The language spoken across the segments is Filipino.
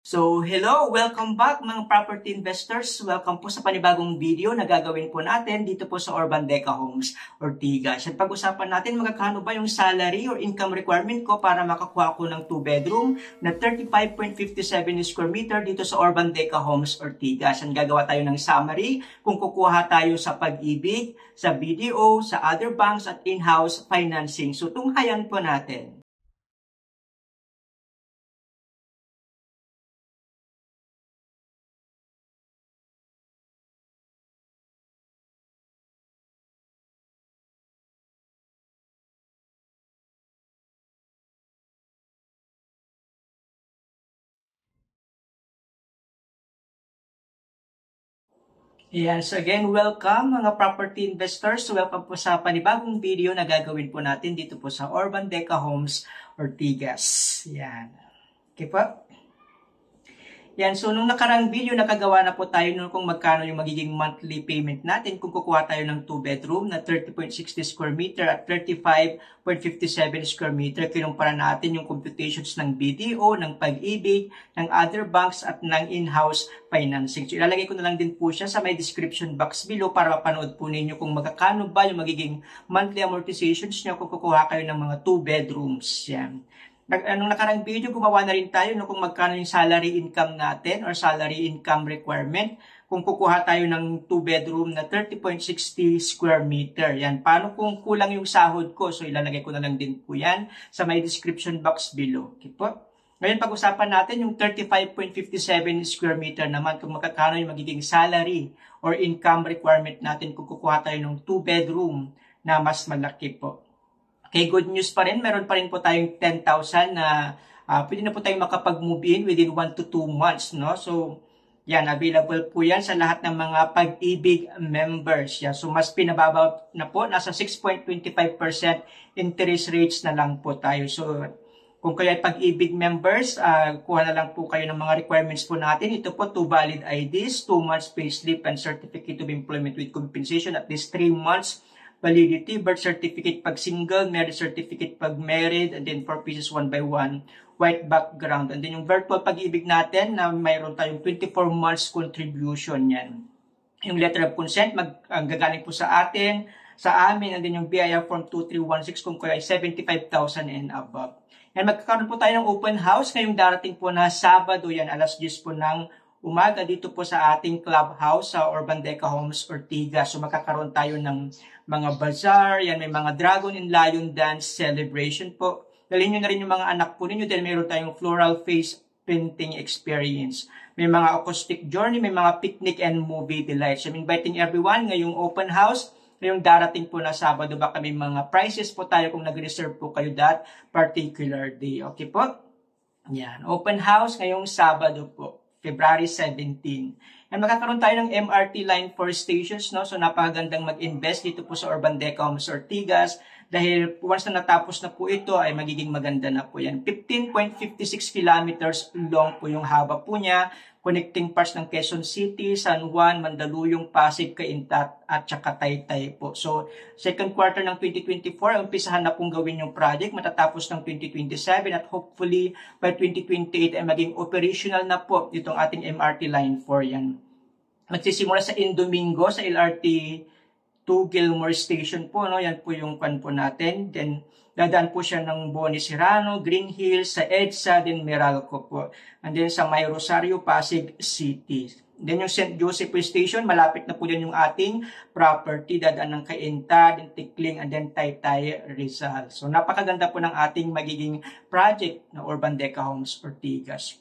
So, hello! Welcome back mga property investors. Welcome po sa panibagong video na gagawin po natin dito po sa Urban Deca Homes, Ortigas. At pag-usapan natin magkano ba yung salary or income requirement ko para makakuha ko ng 2-bedroom na 35.57 square meter dito sa Urban Deca Homes, Ortigas. At gagawa tayo ng summary kung kukuha tayo sa Pag-ibig, sa BDO, sa other banks at in-house financing. So, tunghayan po natin. Yes, again, welcome mga property investors. Welcome po sa panibagong video na gagawin po natin dito po sa Urban Deca Homes, Ortigas. Yan. Okay po. Yan, so nung nakarang video, nakagawa na po tayo nung kung magkano yung magiging monthly payment natin kung kukuha tayo ng 2-bedroom na 30.60 square meter at 35.57 square meter. Kinumpara natin yung computations ng BDO, ng Pag-ibig, ng other banks at ng in-house financing. So ilalagay ko na lang din po siya sa may description box below para mapanood po ninyo kung magkano ba yung magiging monthly amortizations nyo kung kukuha kayo ng mga 2 bedrooms. Yan. Nung nakarang video, gumawa na rin tayo no, kung magkano yung salary income natin or salary income requirement kung kukuha tayo ng 2-bedroom na 30.60 square meter. Yan. Paano kung kulang yung sahod ko? So, ilalagay ko na lang din po yan sa may description box below. Okay po? Ngayon, pag-usapan natin yung 35.57 square meter naman kung magkano yung magiging salary or income requirement natin kung kukuha tayo ng 2-bedroom na mas malaki po. Okay, good news pa rin. Meron pa rin po tayong 10,000 na pwede na po tayong makapag-move in within 1 to 2 months. No? So, yan, available po yan sa lahat ng mga Pag-ibig members. Yeah, so, mas pinababa na po. Nasa 6.25% interest rates na lang po tayo. So, kung kayo ay Pag-ibig members, kuha na lang po kayo ng mga requirements po natin. Ito po, 2 valid IDs, 2 months payslip and certificate of employment with compensation at least 3 months validity, birth certificate pag single, marriage certificate pag married, and then 4 pieces 1 by 1, white background. And then yung virtual Pag-ibig natin na mayroon tayong 24 months contribution yan. Yung letter of consent, gagaling po sa atin, sa amin, and then yung BIR form 2316 kung kaya ay 75,000 and above. And magkakaroon po tayo ng open house ngayong darating po na Sabado yan, alas 10 po ng umaga dito po sa ating clubhouse sa Urban Deca Homes, Ortigas. So makakaroon tayo ng mga bazaar, yan may mga dragon and lion dance celebration po. Dalhin nyo na rin yung mga anak po ninyo dahil mayroon tayong floral face painting experience. May mga acoustic journey, may mga picnic and movie delights. I'm inviting everyone ngayong open house. Ngayong darating po na Sabado, baka may mga prizes po tayo kung nag-reserve po kayo that particular day. Okay po? Yan. Open house ngayong Sabado po. February 17. And magkakaroon tayo ng MRT line 4 stations, no? So napakagandang mag-invest dito po sa Urban Deca Homes, Ortigas dahil once na natapos na po ito ay magiging maganda na po yan. 15.56 kilometers long po yung haba po niya, connecting parts ng Quezon City, San Juan, Mandaluyong, Pasig, Cainta at saka Taytay po. So second quarter ng 2024, umpisahan na pong gawin yung project, matatapos ng 2027 at hopefully by 2028 ay maging operational na po itong ating MRT line 4 yan. Magsisimula sa Indomingo sa LRT 2 Gilmore Station po, no? Yan po yung pan po natin. Then dadaan po siya ng Boni Serrano, Green Hills, sa EDSA, then Meralco po. And then sa May Rosario, Pasig City. Then yung St. Joseph Station, malapit na po yan yung ating property. Dadaan ng Cainta, then Tikling, and then Taytay, Rizal. So napakaganda po ng ating magiging project na Urban Deca Homes, Ortigas.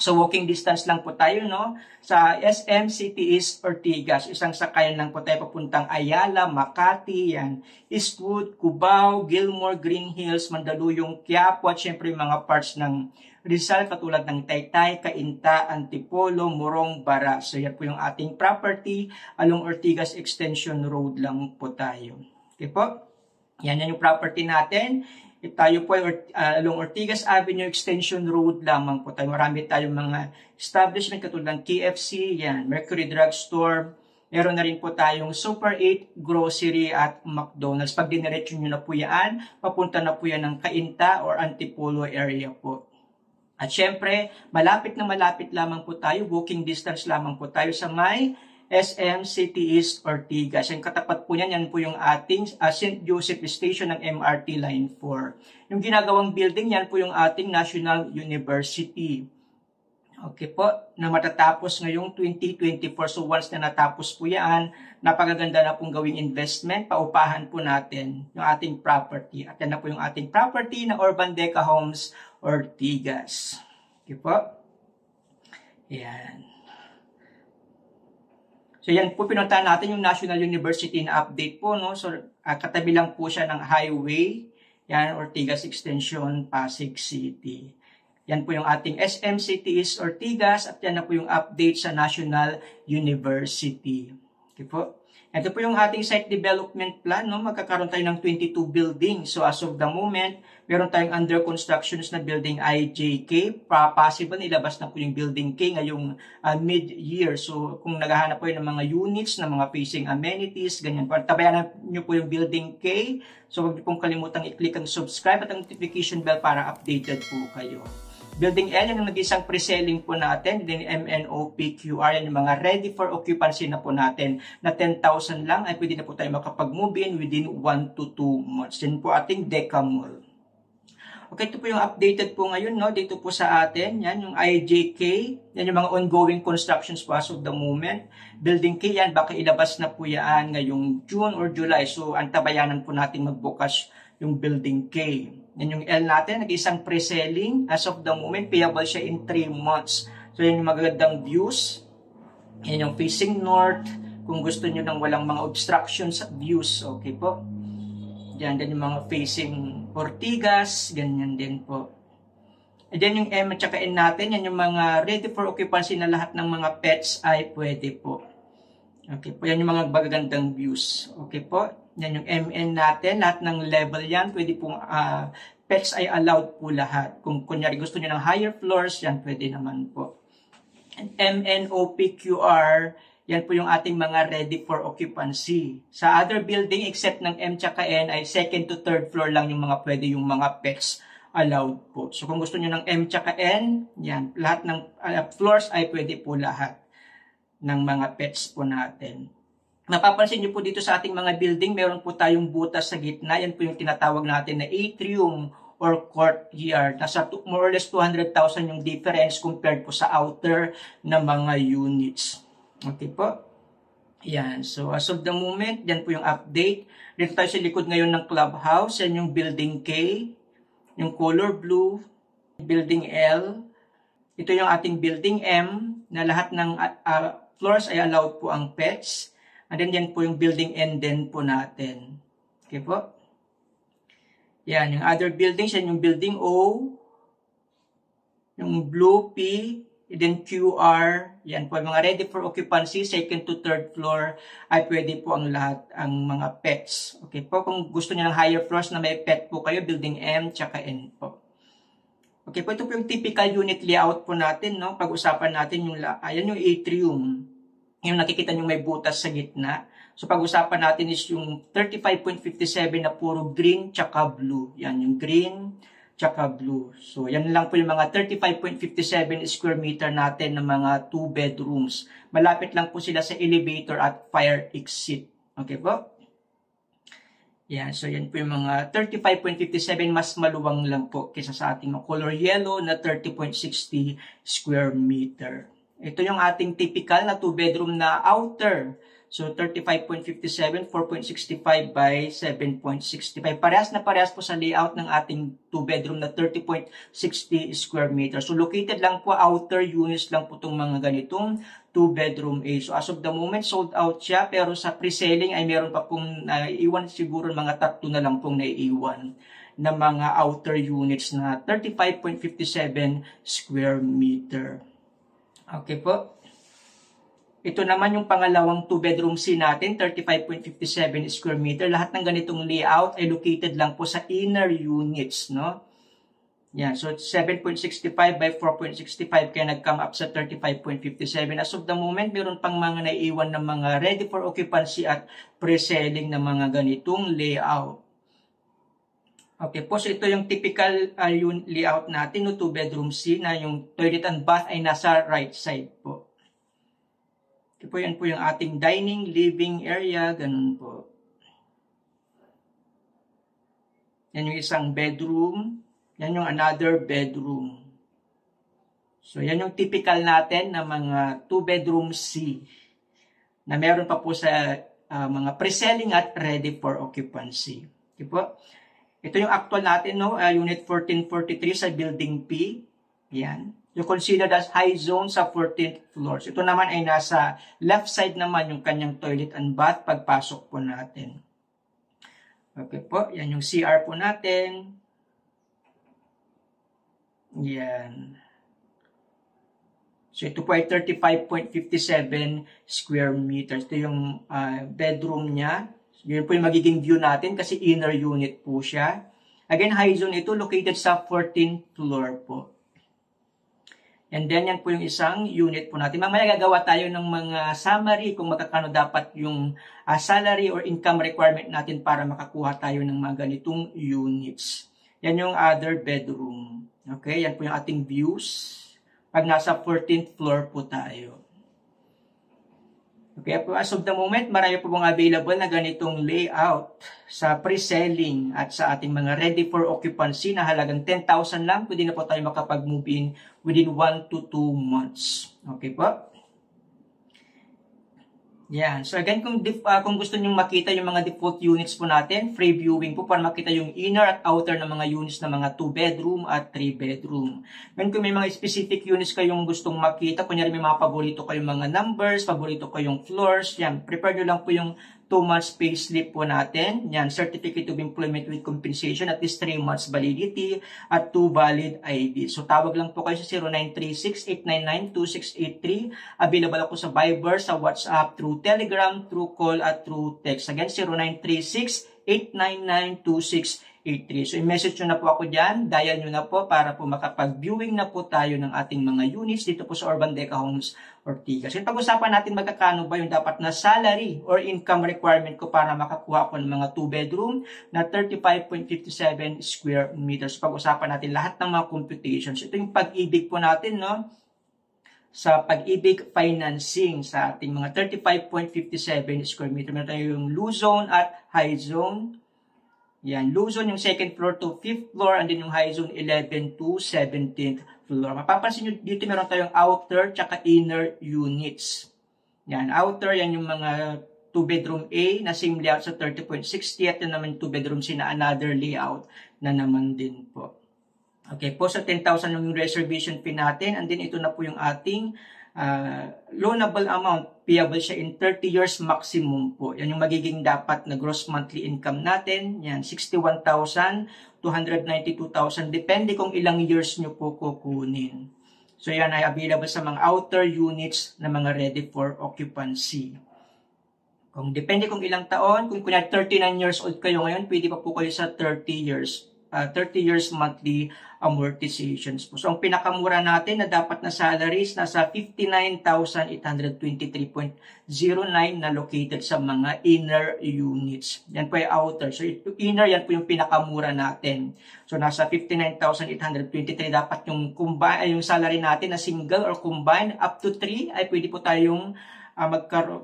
So walking distance lang po tayo, no? Sa SM City East, Ortigas. Isang sakayan lang po tayo papuntang Ayala, Makati, yan. Eastwood, Cubao, Gilmore, Green Hills, Mandaluyong, Quiapo, at syempre yung mga parts ng Rizal katulad ng Taytay, Cainta, Antipolo, Morong, Bara. So yan po yung ating property along Ortigas Extension Road lang po tayo. Okay po? Yan yung property natin. Tayo po ay along Ortigas Avenue Extension Road lamang po tayo. Marami tayong mga establishment katulad ng KFC, yan, Mercury Drug Store. Meron na rin po tayong Super 8 Grocery at McDonald's. Pag diniretso nyo na po yan, papunta na po yan ng Cainta or Antipolo area po. At syempre, malapit na malapit lamang po tayo, walking distance lamang po tayo sa may SM City East Ortigas. Yung katapat po niyan, yan po yung ating St. Joseph Station ng MRT Line 4. Yung ginagawang building, yan po yung ating National University. Okay po, na matatapos ngayong 2024. So once na natapos po yan, napakaganda na pong gawing investment, paupahan po natin yung ating property. At yan na po yung ating property na Urban Deca Homes Ortigas. Okay po. Yan. So yan po, pinuntahan natin yung National University na update po, no? So katabi lang po siya ng highway, yan, Ortigas Extension, Pasig City. Yan po yung ating SM City East Ortigas at yan na po yung update sa National University. Okay po. Ito po yung ating site development plan, no? Magkakaroon tayo ng 22 buildings. So as of the moment, meron tayong under constructions na building IJK. Possible ilabas na po yung building K ngayong mid-year. So kung naghahanap po yun ng mga units, ng mga facing amenities, ganyan po. Tabayan nyo po yung building K. So huwag niyo pong kalimutang i-click ang subscribe at ang notification bell para updated po kayo. Building L, yan yung nag-isang pre-selling po natin. Then MNOPQR, yan yung mga ready for occupancy na po natin na 10,000 lang ay pwede na po tayo makapag-move in within 1 to 2 months. Yan po ating Deca Mall. Okay, ito po yung updated po ngayon, no? Dito po sa atin, yan yung IJK, yan yung mga ongoing constructions po as of the moment. Building K, yan, baka ilabas na po yan ngayong June or July. So, antabayanan po natin magbukas yung Building K. Yan yung L natin, nag-isang pre-selling. As of the moment, payable siya in 3 months. So, yan yung magagandang views. Yan yung facing north. Kung gusto nyo ng walang mga obstructions, views. Okay po. Yan din yung mga facing Ortigas. Ganyan din po. And then yung M at saka N natin, yan yung mga ready for occupancy na lahat ng mga pets ay pwede po. Okay po, yan yung mga magagandang views. Okay po. Yan yung MN natin, lahat ng level yan, pwede pong pets ay allowed po lahat. Kung kunyari gusto nyo ng higher floors, yan pwede naman po. And MNOPQR, yan po yung ating mga ready for occupancy. Sa other building, except ng M tsaka N, ay second to third floor lang yung mga pwede yung mga pets allowed po. So kung gusto nyo ng M tsaka N, yan, lahat ng floors ay pwede po lahat ng mga pets po natin. Mapapansin nyo po dito sa ating mga building, meron po tayong butas sa gitna. Yan po yung tinatawag natin na atrium or courtyard. Nasa more or less 200,000 yung difference compared po sa outer na mga units. Okay po? Yan. So as of the moment, yan po yung update. Dito tayo sa likod ngayon ng clubhouse. Yan yung building K. Yung color blue. Building L. Ito yung ating building M na lahat ng floors ay allowed po ang pets. And then yan po yung building N din po natin. Okay po? Yan, yung other buildings, yan yung building O, yung blue P, and then QR, yan po yung mga ready for occupancy, second to third floor, ay pwede po ang lahat, ang mga pets. Okay po? Kung gusto niyo ng higher floors na may pet po kayo, building M, tsaka N po. Okay po, ito po yung typical unit layout po natin, no? Pag-usapan natin yung, ayan yung atrium. Yung nakikita nyo may butas sa gitna. So pag-usapan natin is yung 35.57 na puro green tsaka blue. Yan yung green tsaka blue. So yan lang po yung mga 35.57 square meter natin ng mga 2 bedrooms. Malapit lang po sila sa elevator at fire exit. Okay po? Yan. So yan po yung mga 35.57, mas maluwang lang po kaysa sa ating color yellow na 30.60 square meter. Ito yung ating typical na 2-bedroom na outer. So, 35.57, 4.65 by 7.65. Parehas na parehas po sa layout ng ating 2-bedroom na 30.60 square meter. So, located lang po, outer units lang po itong mga ganitong 2-bedroom A. So, as of the moment, sold out siya. Pero sa pre-selling ay meron pa pong naiiwan, siguro mga 3 na lang pong naiiwan na mga outer units na 35.57 square meter. Okay po. Ito naman yung pangalawang 2-bedroom C natin, 35.57 square meter. Lahat ng ganitong layout ay located lang po sa inner units, no? Yan, so 7.65 by 4.65 kaya nag-come up sa 35.57. As of the moment, meron pang mga naiiwan na mga ready for occupancy at pre-selling na mga ganitong layout. Okay po, so ito yung typical yung layout natin, no, 2-bedroom C, na yung toilet and bath ay nasa right side po. Ito po, yan po yung ating dining, living area, ganun po. Yan yung isang bedroom, yan yung another bedroom. So yan yung typical natin na mga 2-bedroom C, na meron pa po sa mga pre-selling at ready for occupancy. Okay po. Ito yung actual natin, no? Unit 1443 sa Building P. Yan. You consider as high zone sa 14th floor. Ito naman ay nasa left side naman yung kanyang toilet and bath pagpasok po natin. Okay po. Yan yung CR po natin. Yan. So ito po ay 35.57 square meters. Ito yung bedroom niya. Yun po yung magiging view natin kasi inner unit po siya. Again, high zone ito located sa 14th floor po. And then yan po yung isang unit po natin. Mamaya gagawa tayo ng mga summary kung magkano dapat yung salary or income requirement natin para makakuha tayo ng mga ganitong units. Yan yung other bedroom. Okay, yan po yung ating views pag nasa 14th floor po tayo. Okay, as of the moment, marami po pong available na ganitong layout sa pre-selling at sa ating mga ready for occupancy na halagang 10,000 lang. Pwede na po tayo makapag-move in within 1 to 2 months. Okay po? Yan. So again, kung gusto niyo makita yung mga default units po natin, free viewing po para makita yung inner at outer ng mga units na mga 2-bedroom at 3-bedroom. Ngayon kung may mga specific units kayong gustong makita, kunyari may mga paborito kayong mga numbers, paborito kayong floors, yan, prepare nyo lang po yung 2 months payslip po natin. Yan, Certificate of Employment with Compensation, at least 3 months validity, at 2 valid ID. So tawag lang po kayo sa 0936-899-2683. Available ako sa Viber, sa WhatsApp, through Telegram, through call, at through text. Again, 0936-899-2683. So i-message nyo na po ako dyan, dial nyo na po para po makapag-viewing na po tayo ng ating mga units dito po sa Urban Deca Homes Ortigas. So pag-usapan natin magkakano ba yung dapat na salary or income requirement ko para makakuha ko ng mga 2-bedroom na 35.57 square meters. Pag-usapan natin lahat ng mga computations. Ito yung pag-ibig po natin, no? Sa pag-ibig financing sa ating mga 35.57 square meter. Meron tayo yung low zone at high zone. Yan, low zone yung 2nd floor to 5th floor, and then yung high zone 11 to 17th floor. Mapapansin nyo dito meron tayong outer tsaka inner units. Yan, outer yan yung mga 2-bedroom A na same layout sa 30.60 at yan naman 2-bedroom C na another layout na naman din po. Okay po, sa 10,000 yung reservation fee natin, and then ito na po yung ating loanable amount, payable siya in 30 years maximum po. Yan yung magiging dapat na gross monthly income natin. Yan, 61,000, 292,000, depende kung ilang years nyo po kukunin. So yan ay available sa mga outer units na mga ready for occupancy. Kung depende kung ilang taon, kung kunya 39 years old kayo ngayon, pwede pa po kayo sa 30 years monthly amortizations po. So, ang pinakamura natin na dapat na salaries nasa 59,823.09 na located sa mga inner units. Yan po ay outer. So, inner, yan po yung pinakamura natin. So, nasa 59,823 dapat yung yung salary natin na single or combined up to 3 ay pwede po tayong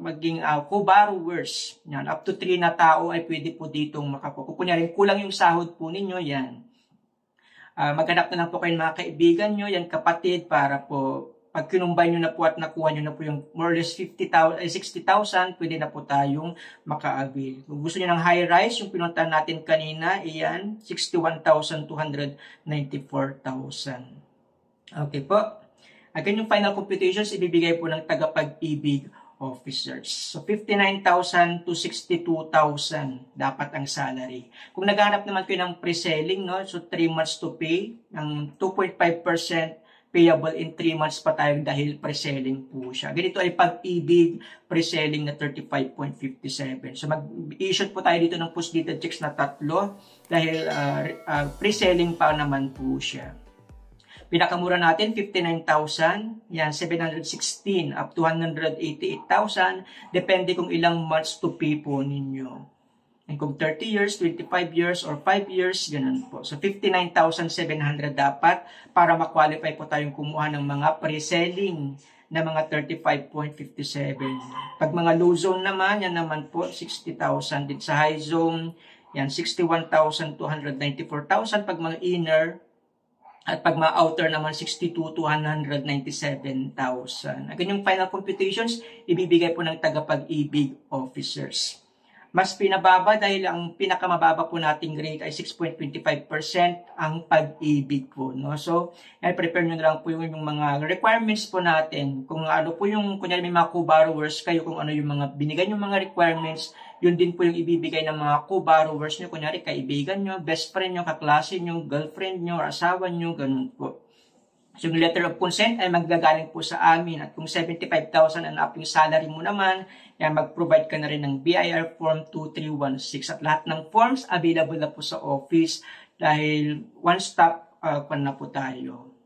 maging co-borrowers. Yan, up to 3 na tao ay pwede po ditong makakuha. Kunyari, kulang yung sahod po ninyo, yan. Maghanap na lang po kayo ng mga kaibigan nyo, yan kapatid, para po pag kinumbay nyo na po at nakuha nyo na po yung more or less 60,000, pwede na po tayong maka-avail. Kung gusto nyo ng high-rise, yung pinuntahan natin kanina, iyan, 61,294,000. Okay po. Again, yung final computations, ibibigay po ng tagapag-ibig officers. So, 59,000 to 62,000 dapat ang salary. Kung naghahanap naman kayo ng pre-selling, no? So 3 months to pay, ang 2.5% payable in 3 months pa tayo dahil pre-selling po siya. Ganito ay pag-ibig pre-selling na 35.57. So, mag-issue po tayo dito ng post-dated checks na 3 dahil pre-selling pa naman po siya. Pinakamura natin, 59,000. Yan, 716 up to 188,000. Depende kung ilang months to pay po ninyo. And kung 30 years, 25 years, or 5 years, ganun po. So, 59,700 dapat para ma-qualify po tayong kumuha ng mga pre-selling na mga 35.57. Pag mga low zone naman, yan naman po, 60,000 din sa high zone. Yan, 61,294,000 pag mga inner. At pag mga outer naman, 62,297,000. Again, yung final computations, ibibigay po ng tagapag-ibig officers. Mas pinababa dahil ang pinakamababa po nating rate ay 6.25% ang pag-ibig po. No? So, prepare nyo na lang po yung mga requirements po natin. Kung ano po yung, kunyari may mga co-borrowers kayo, kung ano yung mga binigay yung mga requirements, yun din po yung ibibigay ng mga co-borrowers nyo. Kunyari, kaibigan nyo, best friend nyo, kaklase nyo, girlfriend nyo, asawa nyo, ganun po. So, yung letter of consent ay maggagaling po sa amin. At kung 75,000 ang up yung salary mo naman, yan, mag-provide ka na rin ng BIR Form 2316. At lahat ng forms available na po sa office dahil one-stop na po tayo.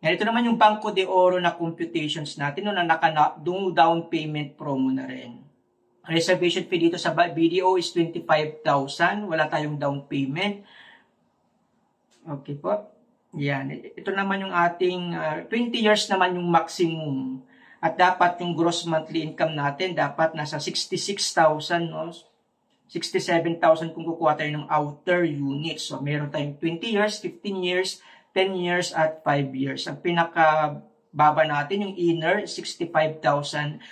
Yan, ito naman yung Banco de Oro na computations natin na down payment promo na rin. Reservation fee dito sa BDO is 25,000. Wala tayong down payment. Okay po. Yan. Ito naman yung ating 20 years naman yung maximum. At dapat yung gross monthly income natin dapat nasa 66,000, no? 67,000 kung kukuha tayo ng outer unit. So, meron tayong 20 years, 15 years, 10 years, at 5 years. Ang pinakababa natin, yung inner, 65,600.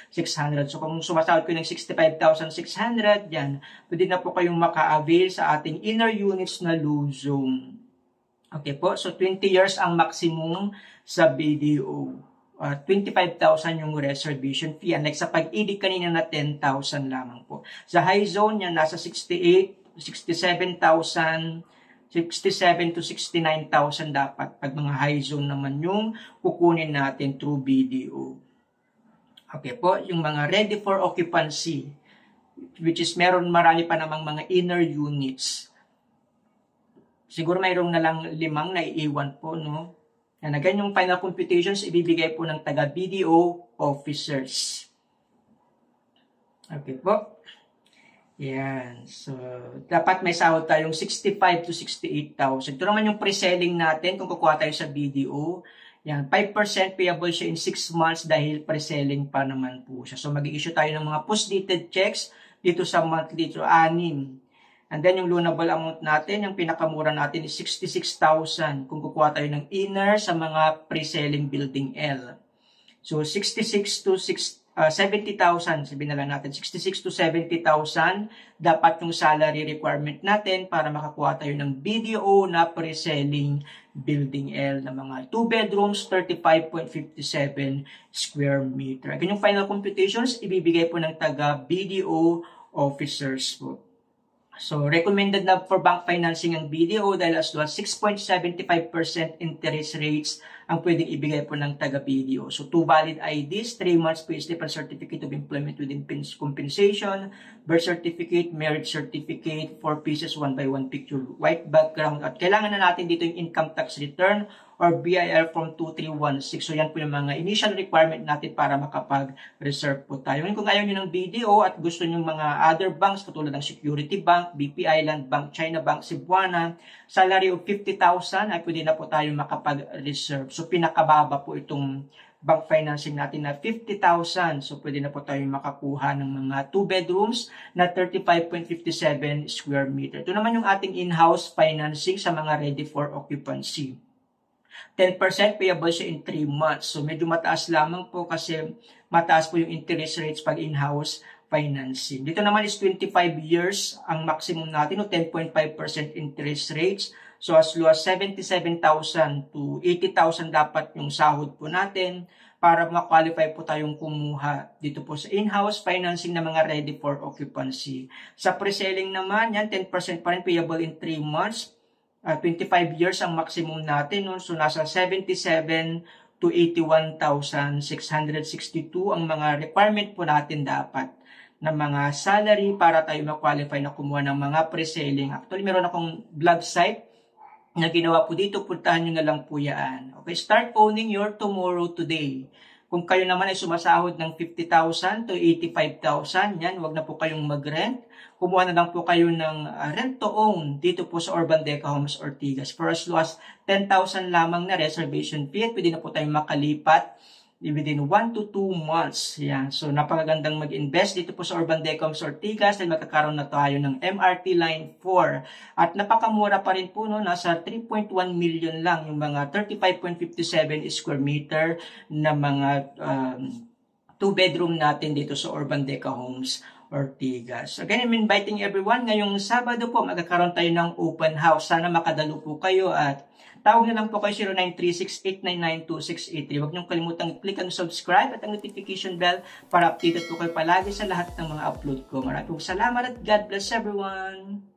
So, kung sumasahod ko ng 65,600, yan, pwede na po kayong maka-avail sa ating inner units na low zone. Okay po, so 20 years ang maximum sa BDO. 25,000 yung reservation fee. Unlike sa pag-ibig kanina na 10,000 lamang po. Sa high zone yan, nasa 67,000, 67 to 69,000 dapat. Pag mga high zone naman yung kukunin natin through BDO. Okay po, yung mga ready for occupancy, which is marami pa namang mga inner units. Siguro mayroong na lang 5 na iiwan po, no? Yan, again, yung final computations, ibibigay po ng taga-BDO officers. Okay po. Yan. So, dapat may sahod tayong 65 to 68,000. Ito naman yung pre-selling natin kung kukuha tayo sa BDO. Yan, 5% payable siya in 6 months dahil pre-selling pa naman po siya. So, mag-i-issue tayo ng mga post-dated checks dito sa monthly. So, 6. And then, yung loanable amount natin, yung pinakamura natin is 66,000 kung kukuha tayo ng inner sa mga pre-selling building L. So, 66 to 70,000, sabihin na lang natin, 66 to 70,000 dapat yung salary requirement natin para makakuha tayo ng BDO na pre-selling building L na mga 2 bedrooms, 35.57 square meter. Again, yung final computations, ibibigay po ng taga-BDO officers po. So, recommended na for bank financing ang BDO dahil as low as 6.75% interest rates ang pwedeng ibigay po ng taga-BDO. So, 2 valid IDs, 3 months payslip and certificate of employment within compensation, birth certificate, marriage certificate, 4 pieces, 1 by 1 picture, white background. At kailangan na natin dito yung income tax return or BIR Form 2316. So, yan po yung mga initial requirement natin para makapag-reserve po tayo. Kung ayaw nyo ng BDO at gusto nyo mga other banks, katulad ng Security Bank, BPI, Land Bank, China Bank, Cebuana, salary of 50,000, ay pwede na po tayo makapag-reserve. So, pinakababa po itong bank financing natin na 50,000. So, pwede na po tayo makakuha ng mga 2 bedrooms na 35.57 square meter. Ito naman yung ating in-house financing sa mga ready for occupancy. 10% payable siya in 3 months. So, medyo mataas lamang po kasi mataas po yung interest rates pag in-house financing. Dito naman is 25 years ang maximum natin, 10.5% interest rates. So, as low as 77,000 to 80,000 dapat yung sahod po natin para ma-qualify po tayong kumuha dito po sa in-house financing na mga ready for occupancy. Sa pre-selling naman, yan 10% pa rin payable in 3 months. 25 years ang maximum natin. No? So, nasa 77 to 81,662 ang mga requirement po natin dapat na mga salary para tayo ma-qualify na kumuha ng mga pre-selling. Actually, meron akong blog site na ginawa po dito. Puntahan nyo na lang po yan. Okay, start owning your tomorrow today. Kung kayo naman ay sumasahod ng 50,000 to 85,000, yan, wag na po kayong mag-rent. Kumuha na lang po kayo ng rent to own dito po sa Urban Deca Homes Ortigas. For as low as 10,000 lamang na reservation fee at pwede na po tayong makalipat within 1 to 2 months. Yan. So, napakagandang mag-invest dito po sa Urban Deca Homes Ortigas dahil magkakaroon na tayo ng MRT Line 4. At napakamura pa rin po, no? Nasa 3.1 million lang yung mga 35.57 square meter na mga 2-bedroom natin dito sa Urban Deca Homes Ortigas. Again, I'm inviting everyone. Ngayong Sabado po, magkakaroon tayo ng open house. Sana makadalo po kayo at tawag na lang po kayo 0936-899-2683. Huwag niyong kalimutang i-click ang subscribe at ang notification bell para updated po kayo palagi sa lahat ng mga upload ko. Maraming salamat at God bless everyone!